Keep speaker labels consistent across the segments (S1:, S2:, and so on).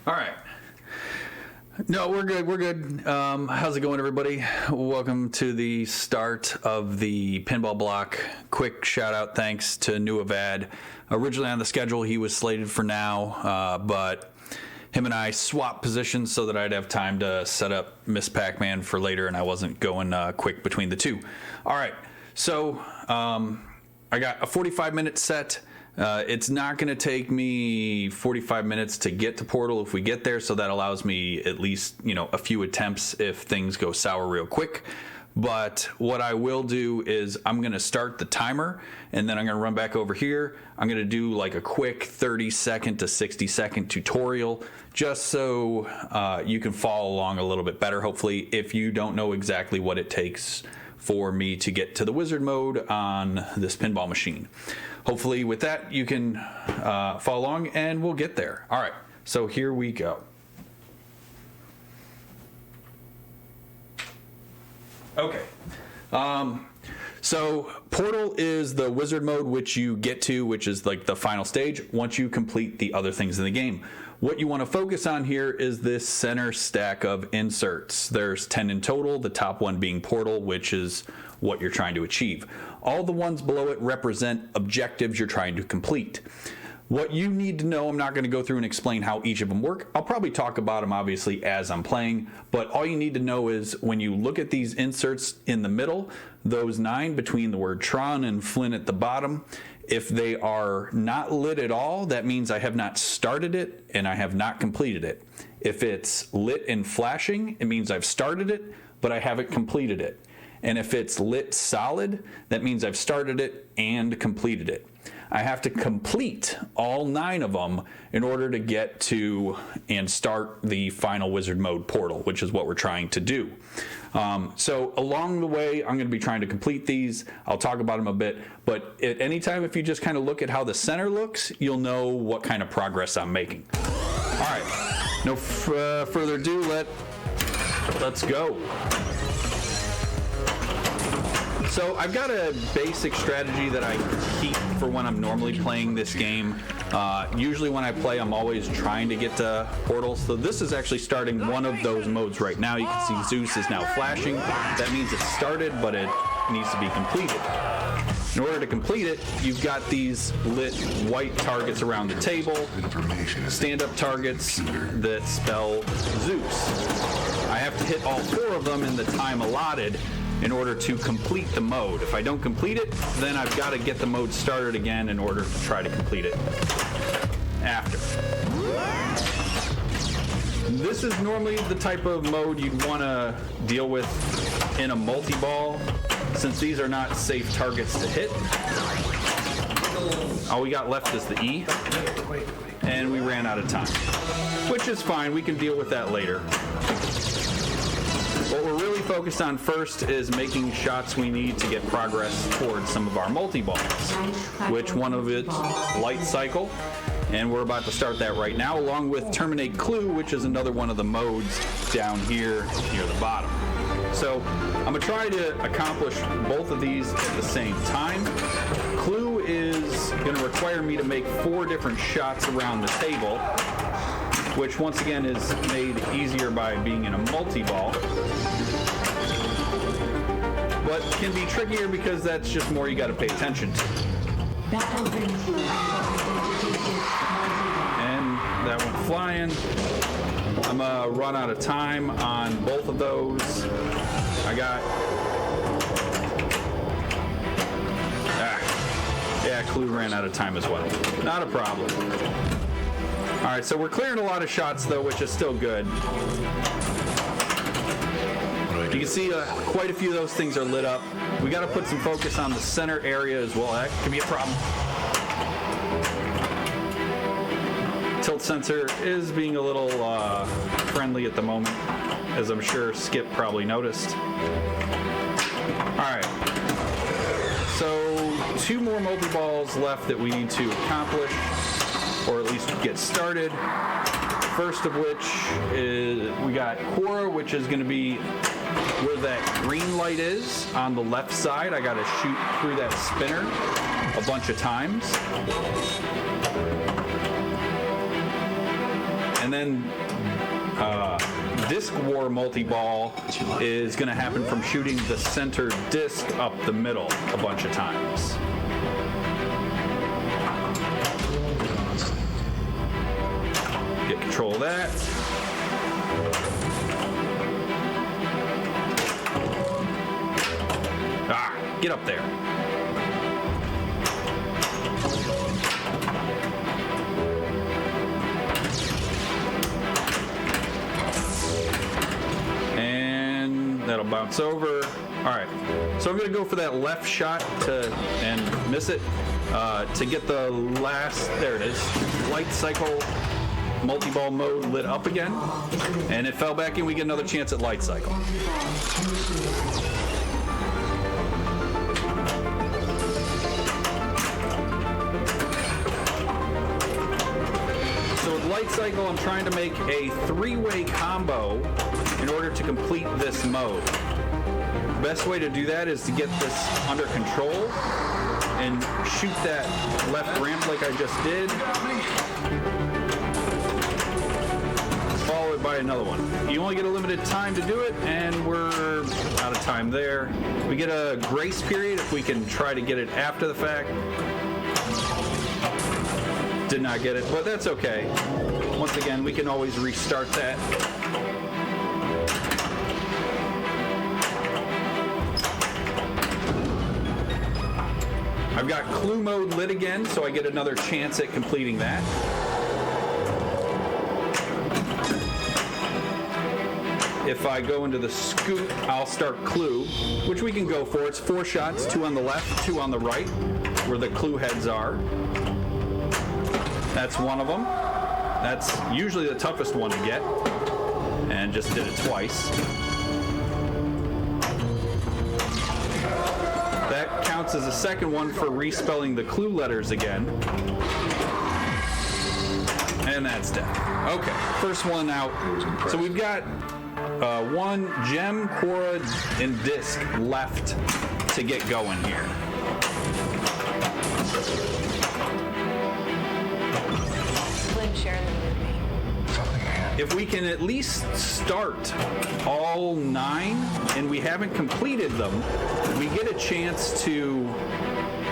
S1: All right. No, we're good. We're good. How's it going, everybody? Welcome to the start of the pinball block. Quick shout out, thanks to New Avad. Originally on the schedule, he was slated for now, but him and I swapped positions so that I'd have time to set up Miss Pac-Man for later, and I wasn't going quick between the two. All right. So I got a 45-minute set. It's not going to take me 45 minutes to get to Portal if we get there, so that allows me at least, a few attempts if things go sour real quick. But what I will do is I'm going to start the timer, and then I'm going to run back over here. I'm going to do like a quick 30-second to 60-second tutorial just so you can follow along a little bit better, hopefully, if you don't know exactly what it takes for me to get to the wizard mode on this pinball machine. Hopefully with that you can follow along and we'll get there. All right, so here we go. Okay, so Portal is the wizard mode which you get to, which is like the final stage once you complete the other things in the game. What you want to focus on here is this center stack of inserts. There's 10 in total, the top one being Portal, which is what you're trying to achieve. All the ones below it represent objectives you're trying to complete. What you need to know, I'm not going to go through and explain how each of them work. I'll probably talk about them obviously as I'm playing, but all you need to know is when you look at these inserts in the middle, those 9 between the word Tron and Flynn at the bottom, if they are not lit at all, that means I have not started it and I have not completed it. If it's lit and flashing, it means I've started it, but I haven't completed it. And if it's lit solid, that means I've started it and completed it. I have to complete all 9 of them in order to get to and start the final wizard mode Portal, which is what we're trying to do. So along the way, I'm going to be trying to complete these. I'll talk about them a bit, but at any time, if you just kind of look at how the center looks, you'll know what kind of progress I'm making. All right, no further ado, let's go. So I've got a basic strategy that I keep for when I'm normally playing this game. Usually when I play, I'm always trying to get to Portal. So this is actually starting one of those modes right now. You can see Zeus is now flashing. That means it's started, but it needs to be completed. In order to complete it, you've got these lit white targets around the table, stand-up targets that spell Zeus. I have to hit all 4 of them in the time allotted in order to complete the mode. If I don't complete it, then I've got to get the mode started again in order to try to complete it after. This is normally the type of mode you'd want to deal with in a multi-ball, since these are not safe targets to hit. All we got left is the E, and we ran out of time, which is fine. We can deal with that later. What we're really focused on first is making shots we need to get progress towards some of our multi-balls, which one of it's Light Cycle, and we're about to start that right now, along with Terminate Clue, which is another one of the modes down here near the bottom. So I'm going to try to accomplish both of these at the same time. Clue is going to require me to make 4 different shots around the table, which once again is made easier by being in a multi-ball, but can be trickier because that's just more you got to pay attention to. And that went flying. I'm gonna run out of time on both of those. I got Clue ran out of time as well. Not a problem. All right, so we're clearing a lot of shots, though, which is still good. You can see quite a few of those things are lit up. We got to put some focus on the center area as well. That can be a problem. Tilt sensor is being a little friendly at the moment, as I'm sure Skip probably noticed. All right. So 2 more multi-balls left that we need to accomplish, or at least get started. First of which is we got Cora, which is going to be where that green light is on the left side. I got to shoot through that spinner a bunch of times. And then Disc War multi-ball is going to happen from shooting the center disc up the middle a bunch of times. Get control of that. Ah, get up there. That'll bounce over. All right, so I'm gonna go for that left shot and miss it to get the last, there it is, light cycle multi-ball mode lit up again, and it fell back in. We get another chance at light cycle. So with light cycle, I'm trying to make a three-way combo in order to complete this mode. The best way to do that is to get this under control and shoot that left ramp like I just did, followed by another one. You only get a limited time to do it, and we're out of time there. We get a grace period if we can try to get it after the fact. Did not get it, but that's okay. Once again, we can always restart that. I've got clue mode lit again, so I get another chance at completing that. If I go into the scoop, I'll start clue, which we can go for. It's 4 shots, 2 on the left, 2 on the right, where the clue heads are. That's one of them. That's usually the toughest one to get, and just did it twice. That counts as a second one for respelling the clue letters again. And that's dead. Okay, first one out. So we've got 1 gem, Quora, and disc left to get going here. If we can at least start all 9 and we haven't completed them, we get a chance to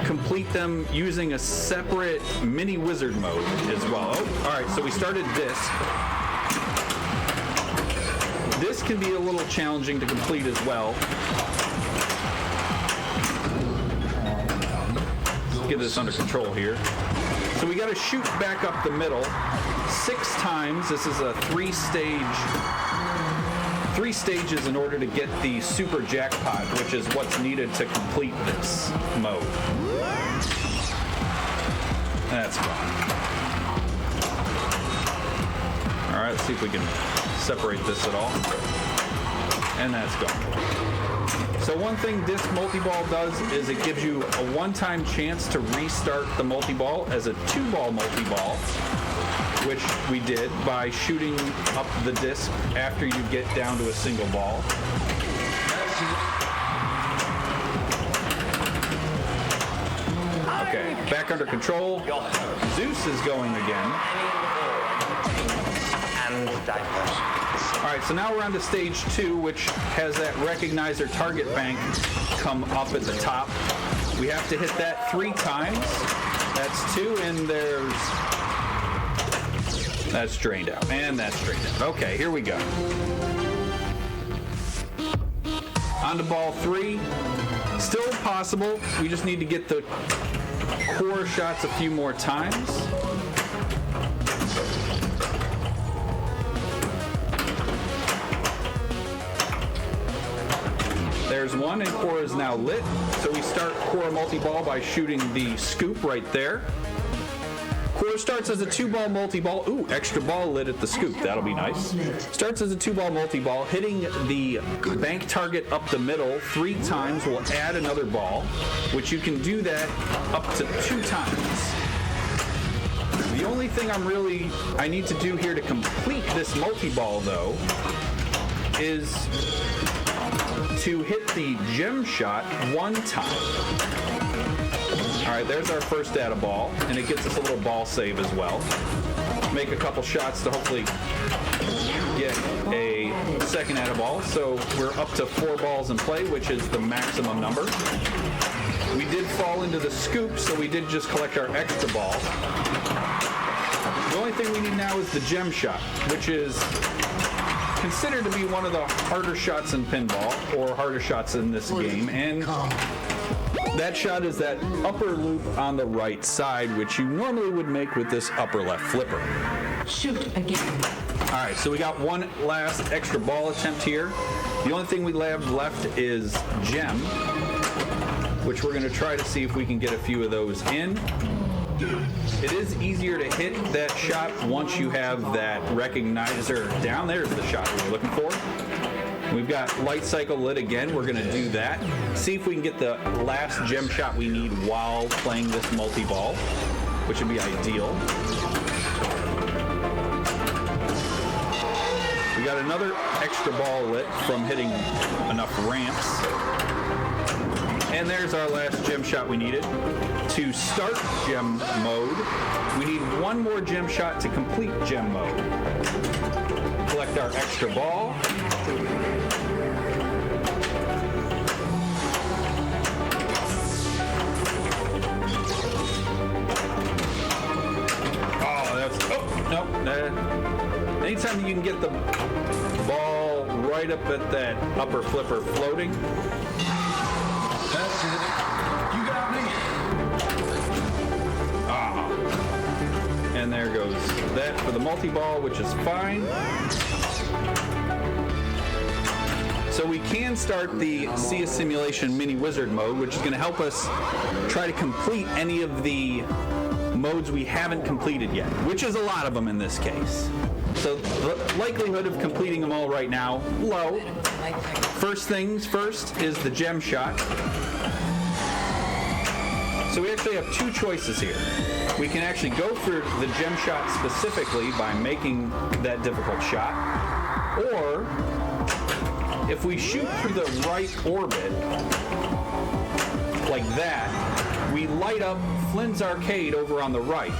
S1: complete them using a separate mini wizard mode as well. Oh, all right, so we started disc. This can be a little challenging to complete as well. Let's get this under control here. So we got to shoot back up the middle 6 times. This is a 3-stage, 3 stages in order to get the super jackpot, which is what's needed to complete this mode. That's fine. All right, let's see if we can separate this at all. And that's gone. So one thing Disc Multi-Ball does is it gives you a one-time chance to restart the multi-ball as a 2-ball multi-ball, which we did by shooting up the disc after you get down to a single ball. Okay, back under control. Zeus is going again. All right, so now we're on to stage 2, which has that recognize their target bank come up at the top. We have to hit that 3 times. That's 2, and that's drained out, and that's drained out. Okay, here we go. On to ball 3. Still possible. We just need to get the core shots a few more times. There's one, and Quora is now lit. So we start Quora multi-ball by shooting the scoop right there. Quora starts as a 2-ball multi-ball. Ooh, extra ball lit at the scoop. That'll be nice. Starts as a 2-ball multi-ball. Hitting the bank target up the middle 3 times will add another ball, which you can do that up to 2 times. The only thing I need to do here to complete this multi-ball, though, is to hit the gem shot 1 time. All right, there's our first data ball, and it gets us a little ball save as well. make a couple shots to hopefully get a second at a ball. So we're up to 4 balls in play, which is the maximum number. We did fall into the scoop, so we did just collect our extra ball. The only thing we need now is the gem shot, which is considered to be one of the harder shots in pinball, or harder shots in this game. And that shot is that upper loop on the right side, which you normally would make with this upper left flipper.
S2: Shoot again.
S1: All right, so we got one last extra ball attempt here. The only thing we have left is gem, which we're going to try to see if we can get a few of those in. It is easier to hit that shot once you have that recognizer down. There's the shot we were looking for. We've got light cycle lit again. We're going to do that. See if we can get the last gem shot we need while playing this multi-ball, which would be ideal. We got another extra ball lit from hitting enough ramps. And there's our last gem shot we needed. To start gem mode, we need one more gem shot to complete gem mode. Collect our extra ball. Anytime you can get the ball right up at that upper flipper floating.
S3: That's it. You got me.
S1: And there goes that for the multi-ball, which is fine. So we can start the See a Simulation Mini Wizard mode, which is going to help us try to complete any of the modes we haven't completed yet, which is a lot of them in this case. So the likelihood of completing them all right now, low. First things first is the gem shot. So we actually have 2 choices here. We can actually go for the gem shot specifically by making that difficult shot, or if we shoot through the right orbit, like that, we light up Flynn's Arcade over on the right,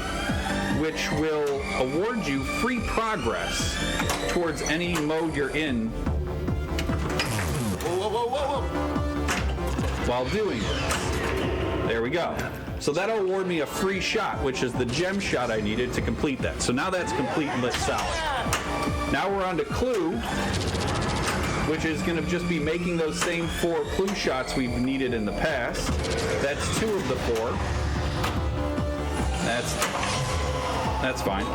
S1: which will award you free progress towards any mode you're in while doing it. There we go. So that'll award me a free shot, which is the gem shot I needed to complete that. So now that's complete and lit solid. Now we're on to Clue, which is going to just be making those same 4 clue shots we've needed in the past. That's 2 of the 4. That's fine.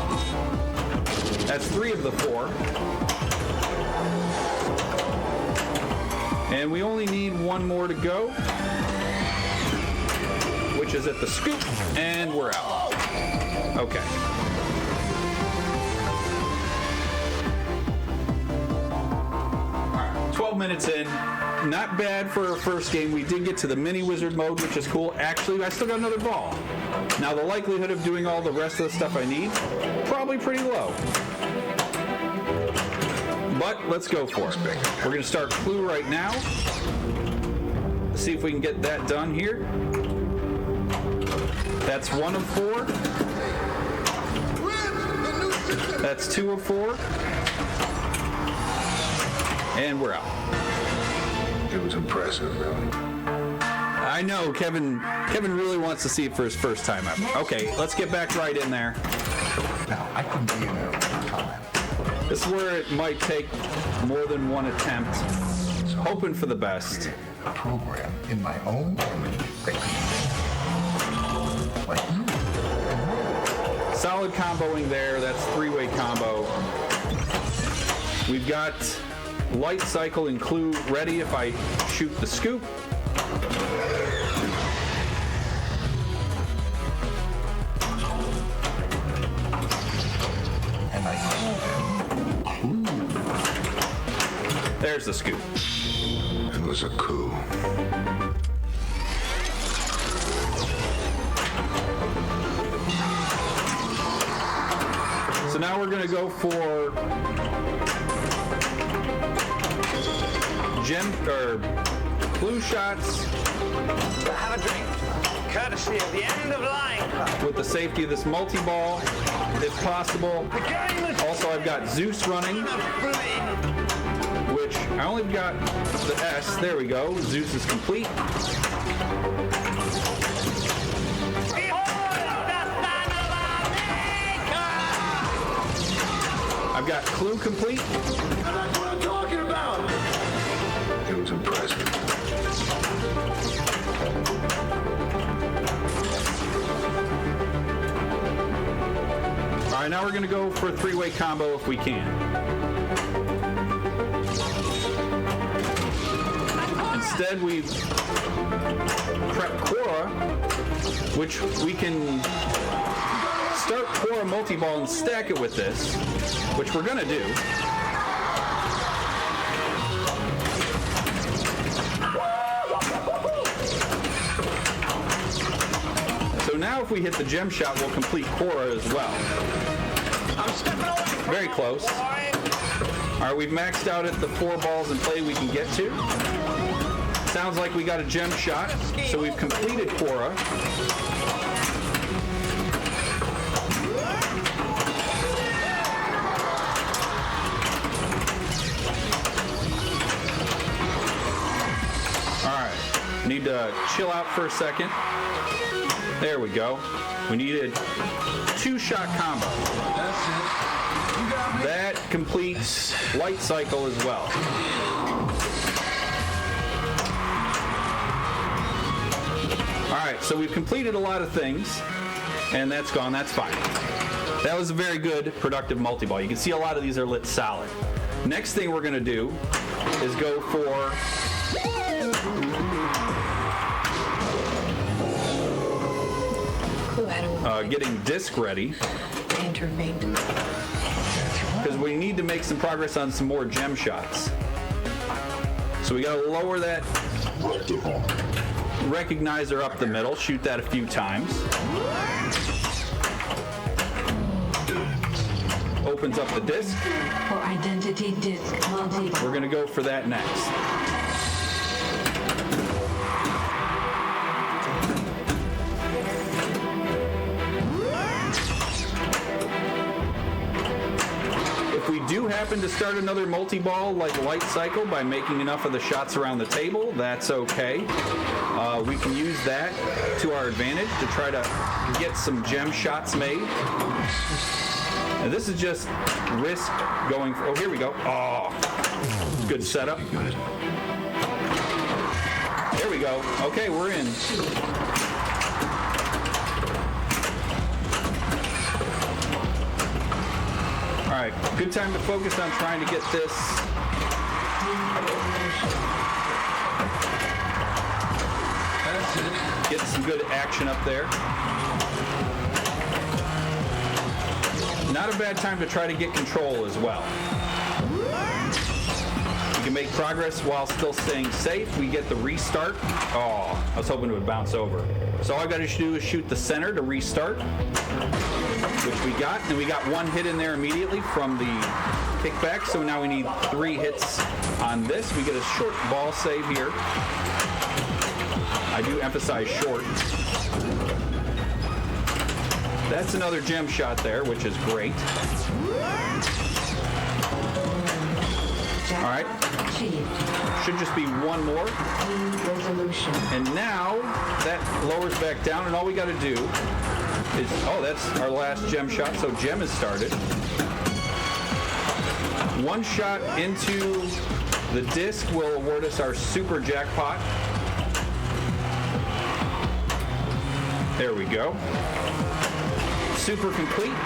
S1: That's 3 of the 4. And we only need 1 more to go, which is at the scoop, and we're out. Okay. 12 minutes in. Not bad for our first game. We did get to the mini wizard mode, which is cool. Actually, I still got another ball. Now, the likelihood of doing all the rest of the stuff I need, probably pretty low. But let's go for it. We're going to start Clue right now. See if we can get that done here. That's 1 of 4. That's 2 of 4. And we're out.
S3: It was impressive, really.
S1: I know, Kevin really wants to see it for his first time ever. Okay, let's get back right in there.
S3: Now, I can be in there all the time.
S1: This is where it might take more than 1 attempt. Hoping for the best.
S3: A program in my own image that can like you.
S1: Solid comboing there. That's 3-way combo. We've got light cycle and Clue ready if I shoot the scoop.
S3: And I call them Clue.
S1: There's the scoop.
S3: It was a coup.
S1: So now we're going to go for gem or Clue shots.
S4: Have a drink. courtesy of the end of line club.
S1: with the safety of this multi-ball, if possible. Also, I've got Zeus running, which I only got the S. There we go. Zeus is complete. I've got Clue complete.
S3: That's what I'm talking about. It was impressive.
S1: All right, now we're going to go for a three-way combo if we can. Instead, we've prepped Quora, which we can start Quora multi-ball and stack it with this, which we're going to do. So now if we hit the gem shot, we'll complete Quora as well. Very close. All right, we've maxed out at the 4 balls in play we can get to. Sounds like we got a gem shot, so we've completed Quora. All right, need to chill out for a second. There we go. We needed 2-shot combo. That completes light cycle as well. All right, so we've completed a lot of things, and that's gone. That's fine. That was a very good, productive multi-ball. You can see a lot of these are lit solid. Next thing we're going to do is go for getting disc ready, because we need to make some progress on some more gem shots. So we got to lower that recognizer up the middle, shoot that a few times. Opens up the disc.
S2: For identity disc multi.
S1: We're going to go for that next. If we do happen to start another multi-ball like light cycle by making enough of the shots around the table, that's okay. We can use that to our advantage to try to get some gem shots made. And this is just risk going for, oh, here we go. Oh, good setup. There we go. Okay, we're in. All right, good time to focus on trying to get this get some good action up there. Not a bad time to try to get control as well. We can make progress while still staying safe. We get the restart. Oh, I was hoping it would bounce over. So all I got to do is shoot the center to restart, which we got. And we got 1 hit in there immediately from the kickback. So now we need 3 hits on this. We get a short ball save here. I do emphasize short. That's another gem shot there, which is great. All right. Should just be 1 more. And now that lowers back down, and all we got to do is, oh, that's our last gem shot, so gem is started. 1 shot into the disc will award us our super jackpot. There we go. Super complete.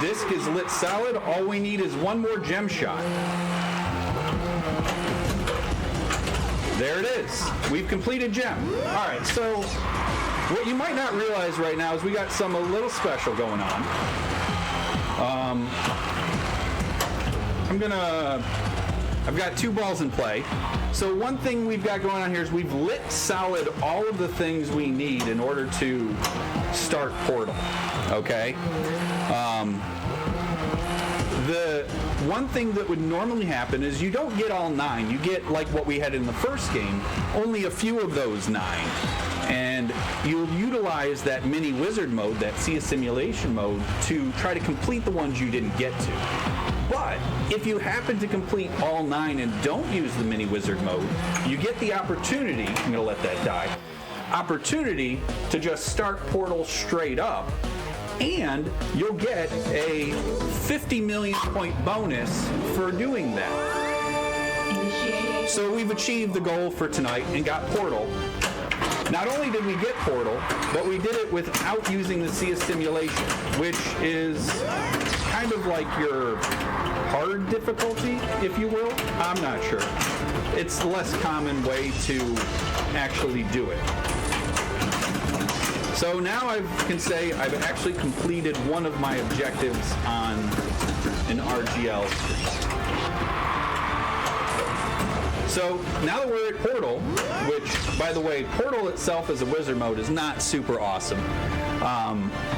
S1: Disc is lit solid. All we need is 1 more gem shot. There it is. We've completed gem. All right, so what you might not realize right now is we got a little special going on. I've got 2 balls in play. So one thing we've got going on here is we've lit solid all of the things we need in order to start Portal, okay? The one thing that would normally happen is you don't get all 9. You get like what we had in the first game, only a few of those 9. And you'll utilize that mini wizard mode, that sea simulation mode, to try to complete the ones you didn't get to. But if you happen to complete all 9 and don't use the mini wizard mode, you get the opportunity, I'm gonna let that die, opportunity to just start Portal straight up, and you'll get a 50 million point bonus for doing that. So we've achieved the goal for tonight and got Portal. Not only did we get Portal, but we did it without using the sea simulation, which is kind of like your hard difficulty, if you will. I'm not sure. It's the less common way to actually do it. So now I can say I've actually completed one of my objectives on an RGL. So now that we're at Portal, which, by the way, Portal itself as a wizard mode is not super awesome.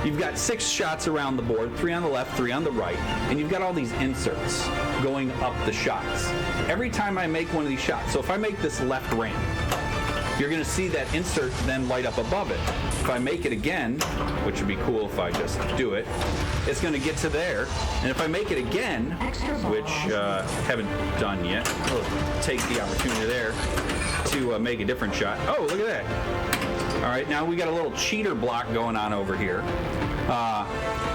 S1: You've got 6 shots around the board, 3 on the left, 3 on the right, and you've got all these inserts going up the shots. Every time I make one of these shots, so if I make this left ramp, you're going to see that insert then light up above it. If I make it again, which would be cool if I just do it, it's going to get to there. And if I make it again, which haven't done yet, we'll take the opportunity there to make a different shot. Oh, look at that. All right, now we got a little cheater block going on over here.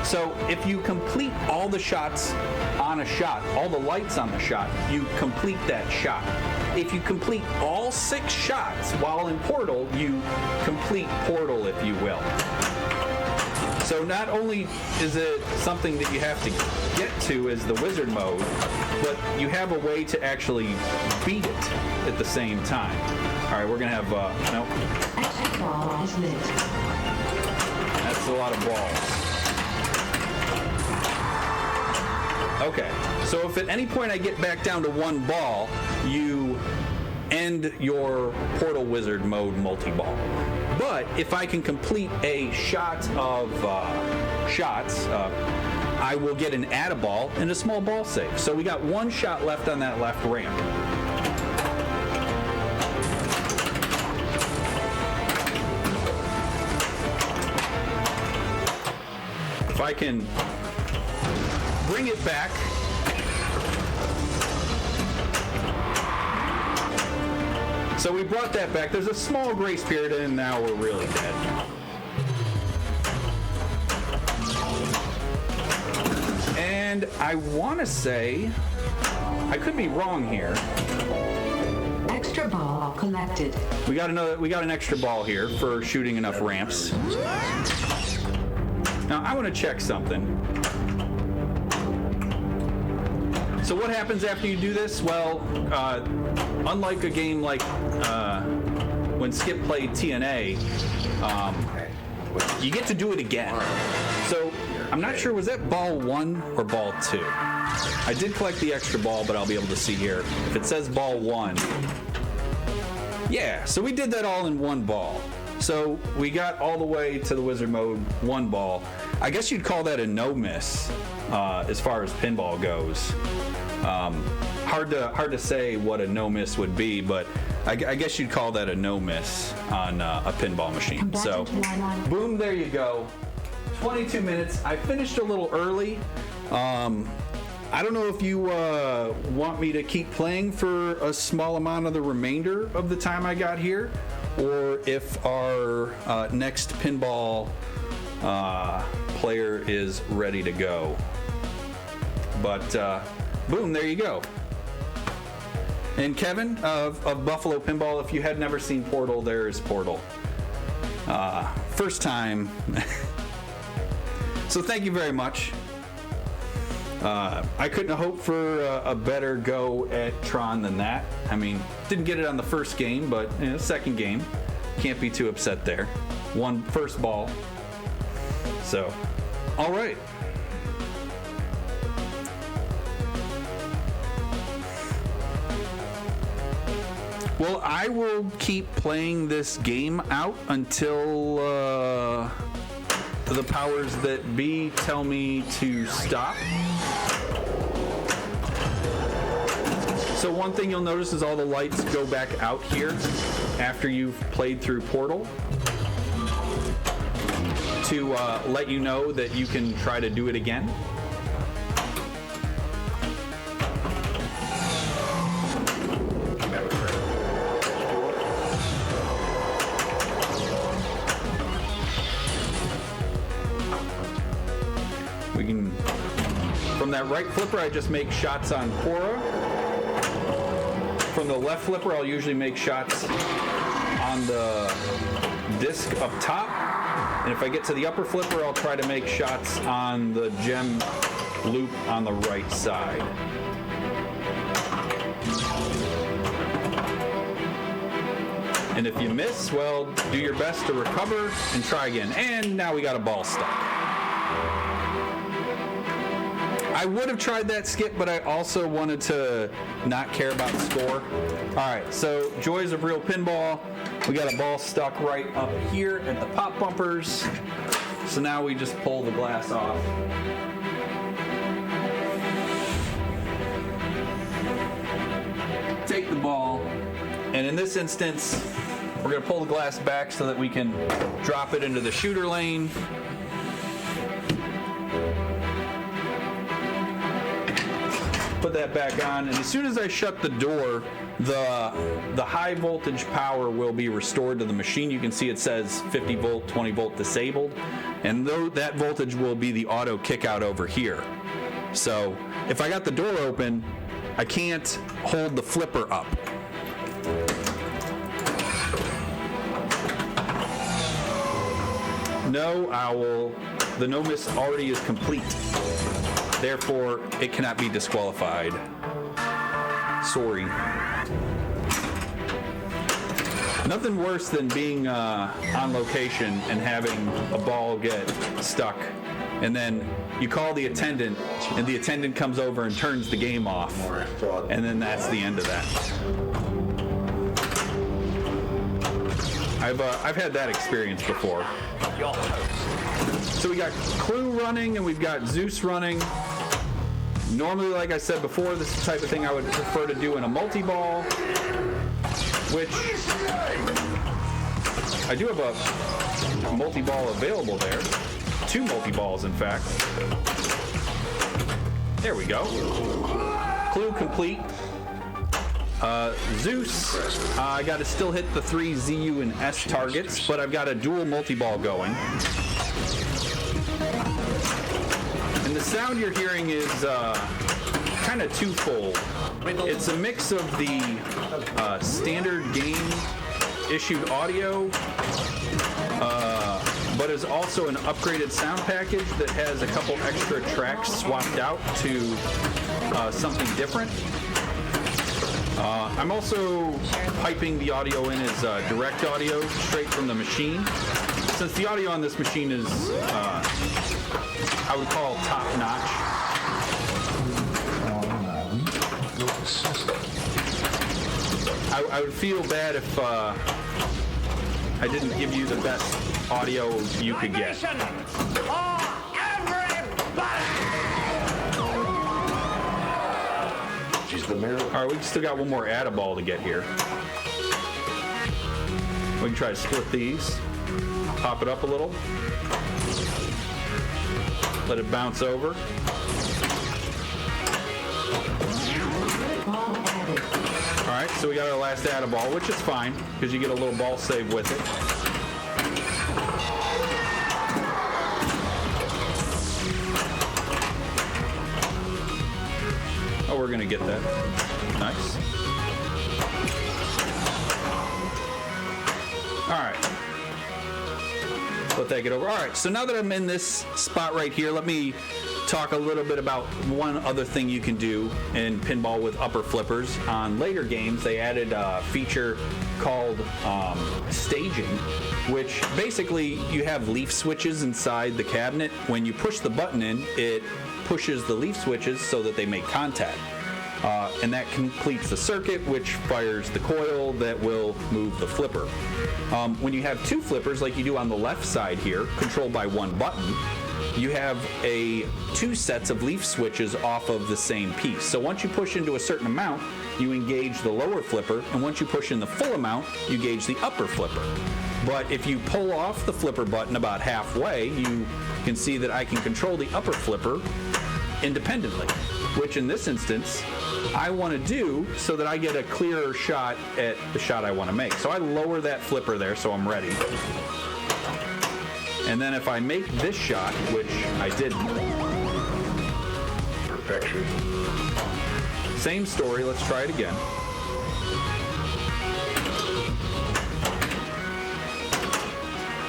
S1: So if you complete all the shots on a shot, all the lights on the shot, you complete that shot. If you complete all 6 shots while in Portal, you complete Portal, if you will. So not only is it something that you have to get to as the wizard mode, but you have a way to actually beat it at the same time. All right, we're gonna have no.
S2: Exit ball is lit.
S1: That's a lot of balls. Okay, so if at any point I get back down to 1 ball, you end your Portal Wizard mode multi-ball. But if I can complete a shot of shots, I will get an add-a-ball and a small ball save. So we got 1 shot left on that left ramp. If I can bring it back. So we brought that back. There's a small grace period, and now we're really dead. And I want to say, I could be wrong here.
S2: Extra ball collected.
S1: We got an extra ball here for shooting enough ramps. Now I want to check something. So what happens after you do this? Well, unlike a game like when Skip played TNA, you get to do it again. So I'm not sure, was that ball 1 or ball 2? I did collect the extra ball, but I'll be able to see here. If it says ball 1, yeah, so we did that all in 1 ball. So we got all the way to the wizard mode, 1 ball. I guess you'd call that a no miss as far as pinball goes. Hard to say what a no miss would be, but I guess you'd call that a no miss on a pinball machine. So boom, there you go. 22 minutes. I finished a little early. I don't know if you want me to keep playing for a small amount of the remainder of the time I got here, or if our next pinball player is ready to go. But boom, there you go. And Kevin of Buffalo Pinball, if you had never seen Portal, there is Portal. First time. So thank you very much. I couldn't hope for a better go at Tron than that. I mean, didn't get it on the first game, but second game, can't be too upset there. Won first ball. So, all right. Well, I will keep playing this game out until the powers that be tell me to stop. So one thing you'll notice is all the lights go back out here after you've played through Portal. to let you know that you can try to do it again. We can, from that right flipper, I just make shots on Cora. From the left flipper, I'll usually make shots on the disc up top. And if I get to the upper flipper, I'll try to make shots on the gem loop on the right side. And if you miss, well, do your best to recover and try again. And now we got a ball stuck. I would have tried that skip, but I also wanted to not care about the score. All right, so joys of real pinball. We got a ball stuck right up here at the pop bumpers. So now we just pull the glass off. Take the ball, and in this instance, we're gonna pull the glass back so that we can drop it into the shooter lane. Put that back on, and as soon as I shut the door, the high voltage power will be restored to the machine. You can see it says 50 volt, 20 volt disabled, and that voltage will be the auto kick out over here. So if I got the door open, I can't hold the flipper up. No owl, the no miss already is complete. Therefore, it cannot be disqualified. Sorry. Nothing worse than being on location and having a ball get stuck, and then you call the attendant, and the attendant comes over and turns the game off, and then that's the end of that. I've had that experience before. So we got Clue running and we've got Zeus running. Normally, like I said before, this is the type of thing I would prefer to do in a multi-ball, which I do have a multi-ball available there. 2 multi-balls, in fact. There we go. Clue complete. Zeus, I got to still hit the 3 ZU and S targets, but I've got a dual multi-ball going. And the sound you're hearing is kind of twofold. It's a mix of the standard game issued audio, but is also an upgraded sound package that has a couple extra tracks swapped out to something different. I'm also piping the audio in as direct audio straight from the machine. Since the audio on this machine is, I would call top notch. I would feel bad if I didn't give you the best audio you could get. All right, we still got one more add-a-ball to get here. We can try to split these. Pop it up a little. Let it bounce over. All right, so we got our last add-a-ball, which is fine because you get a little ball save with it. Oh, we're gonna get that. Nice. All right. Let that get over. All right, so now that I'm in this spot right here, let me talk a little bit about one other thing you can do in pinball with upper flippers. On later games, they added a feature called staging, which basically you have leaf switches inside the cabinet. When you push the button in, it pushes the leaf switches so that they make contact. And that completes the circuit, which fires the coil that will move the flipper. When you have 2 flippers, like you do on the left side here, controlled by 1 button, you have two sets of leaf switches off of the same piece. So once you push into a certain amount, you engage the lower flipper, and once you push in the full amount, you engage the upper flipper. But if you pull off the flipper button about halfway, you can see that I can control the upper flipper independently, which in this instance, I want to do so that I get a clearer shot at the shot I want to make. So I lower that flipper there so I'm ready. And then if I make this shot, which I didn't.
S3: Perfection.
S1: Same story, let's try it again.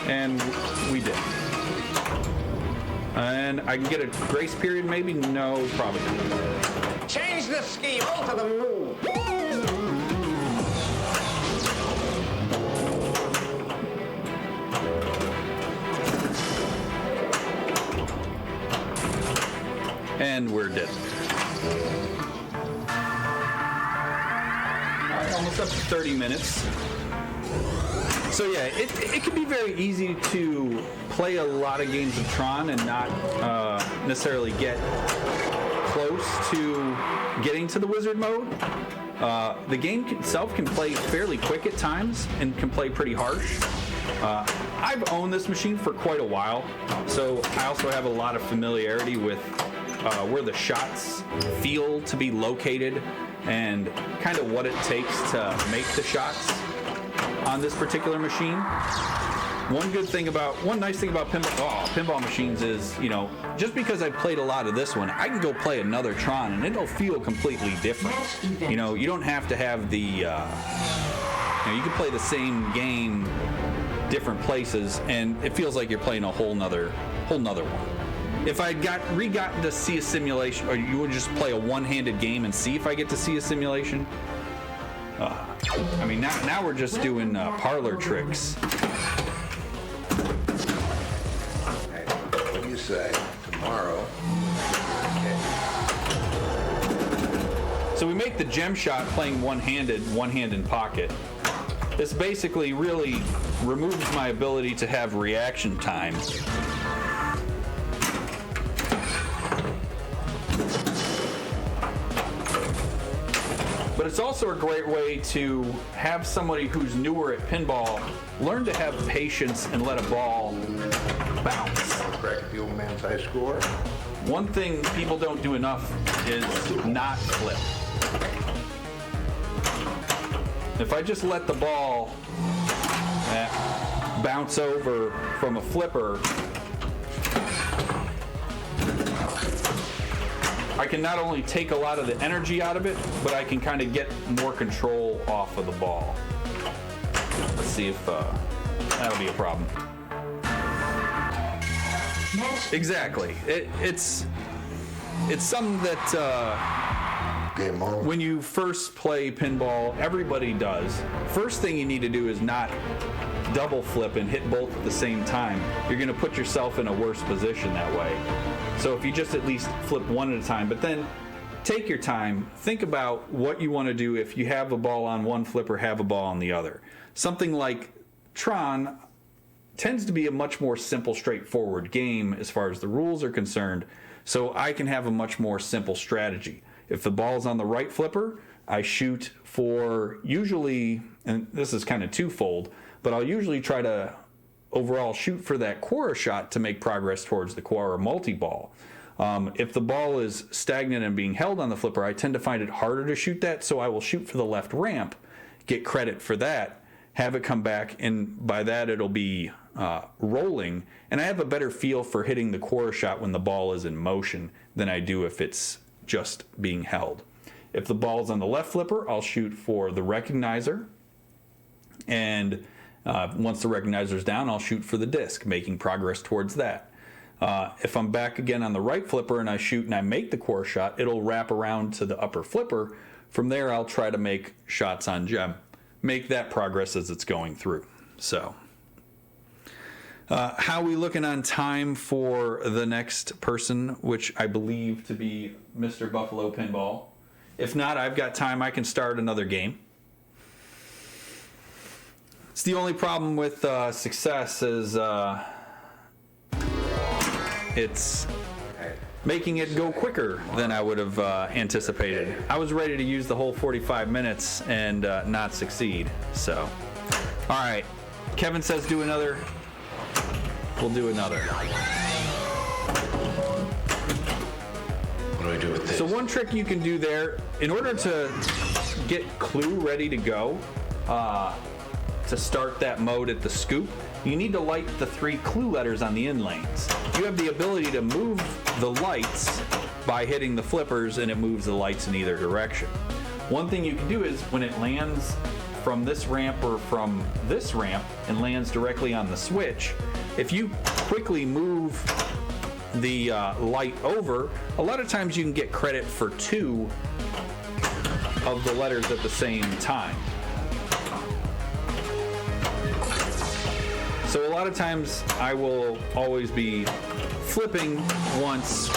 S1: And we did. And I can get a grace period maybe? No, probably not.
S4: Change the scheme, alter the move.
S1: And we're dead. All right, almost up to 30 minutes. So yeah, it can be very easy to play a lot of games of Tron and not necessarily get close to getting to the wizard mode. The game itself can play fairly quick at times and can play pretty harsh. I've owned this machine for quite a while, so I also have a lot of familiarity with where the shots feel to be located and kind of what it takes to make the shots on this particular machine. One nice thing about pinball machines is, just because I've played a lot of this one, I can go play another Tron and it'll feel completely different. You don't have to have the, you can play the same game different places and it feels like you're playing a whole nother one. If I gotten to see a simulation, or you would just play a one-handed game and see if I get to see a simulation. Now we're just doing parlor tricks.
S3: Hey, what do you say? Tomorrow.
S1: So we make the gem shot playing one-handed, one hand in pocket. This basically really removes my ability to have reaction time. But it's also a great way to have somebody who's newer at pinball learn to have patience and let a ball bounce.
S3: Crack the old man's high score.
S1: One thing people don't do enough is not flip. If I just let the ball bounce over from a flipper, I can not only take a lot of the energy out of it, but I can kind of get more control off of the ball. Let's see if that'll be a problem. Exactly. It's something that
S3: Game on.
S1: when you first play pinball, everybody does. First thing you need to do is not double flip and hit both at the same time. You're going to put yourself in a worse position that way. So if you just at least flip one at a time, but then take your time, think about what you want to do if you have a ball on one flipper, have a ball on the other. Something like Tron tends to be a much more simple, straightforward game as far as the rules are concerned, so I can have a much more simple strategy. If the ball's on the right flipper, I shoot for usually, and this is kind of twofold, but I'll usually try to overall shoot for that Quora shot to make progress towards the Quora multi-ball. If the ball is stagnant and being held on the flipper, I tend to find it harder to shoot that, so I will shoot for the left ramp, get credit for that, have it come back, and by that it'll be rolling, and I have a better feel for hitting the Quora shot when the ball is in motion than I do if it's just being held. If the ball's on the left flipper, I'll shoot for the recognizer, and once the recognizer's down, I'll shoot for the disc, making progress towards that. If I'm back again on the right flipper and I shoot and I make the Quora shot, it'll wrap around to the upper flipper. From there, I'll try to make shots on gem, make that progress as it's going through. So, how are we looking on time for the next person, which I believe to be Mr. Buffalo Pinball? If not, I've got time. I can start another game. It's the only problem with success is it's making it go quicker than I would have anticipated. I was ready to use the whole 45 minutes and not succeed. So, all right. Kevin says do another. We'll do another.
S3: What do I do with this?
S1: So one trick you can do there, in order to get clue ready to go, to start that mode at the scoop, you need to light the 3 clue letters on the in lanes. You have the ability to move the lights by hitting the flippers, and it moves the lights in either direction. One thing you can do is when it lands from this ramp or from this ramp and lands directly on the switch, if you quickly move the light over, a lot of times you can get credit for 2 of the letters at the same time. So a lot of times I will always be flipping once.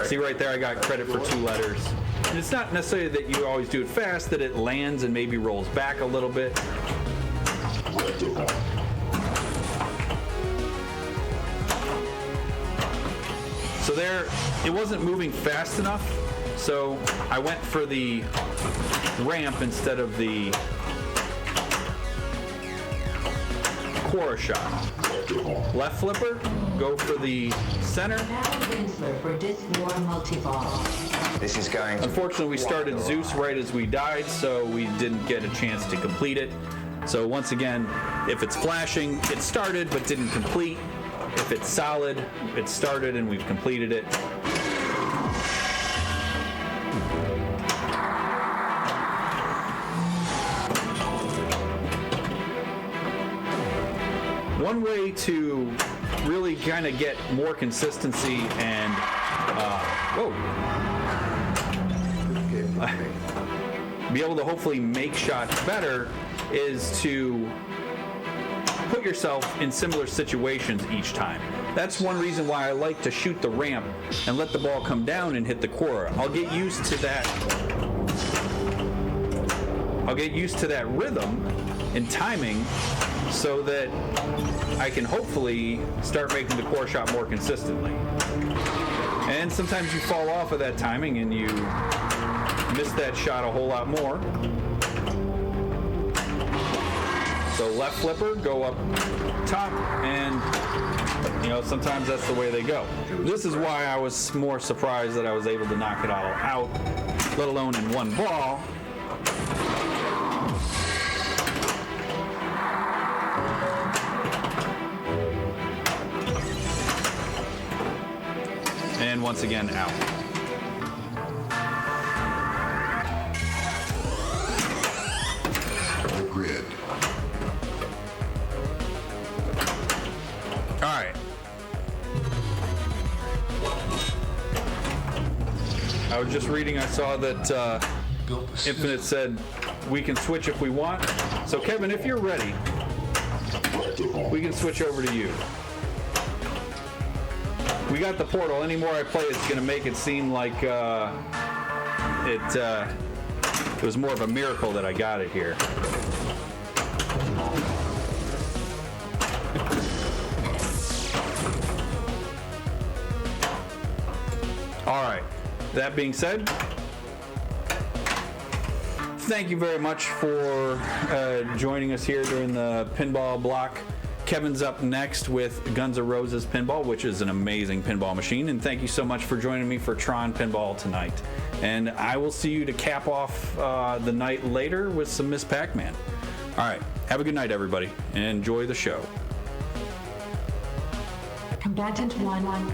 S1: See right there, I got credit for 2 letters. And it's not necessarily that you always do it fast, that it lands and maybe rolls back a little bit. So there, it wasn't moving fast enough, so I went for the ramp instead of the Quora shot. Left flipper, go for the center.
S2: For Disc War Multi-Ball.
S4: This is going to...
S1: Unfortunately, we started Zeus right as we died, so we didn't get a chance to complete it. So once again, if it's flashing, it started but didn't complete. If it's solid, it started and we've completed it. One way to really kind of get more consistency and be able to hopefully make shots better is to put yourself in similar situations each time. That's one reason why I like to shoot the ramp and let the ball come down and hit the Quora. I'll get used to that. I'll get used to that rhythm and timing so that I can hopefully start making the core shot more consistently. And sometimes you fall off of that timing and you miss that shot a whole lot more. So left flipper, go up top, and sometimes that's the way they go. This is why I was more surprised that I was able to knock it all out, let alone in one ball. And once again, out.
S3: The grid.
S1: All right. I was just reading, I saw that Infinite said we can switch if we want. So Kevin, if you're ready, we can switch over to you. We got the portal. Any more I play, it's going to make it seem like it was more of a miracle that I got it here. All right. That being said, thank you very much for joining us here during the pinball block. Kevin's up next with Guns N' Roses Pinball, which is an amazing pinball machine. And thank you so much for joining me for Tron Pinball tonight. And I will see you to cap off the night later with some Miss Pac-Man. All right. Have a good night, everybody, and enjoy the show.
S2: Combatant 1.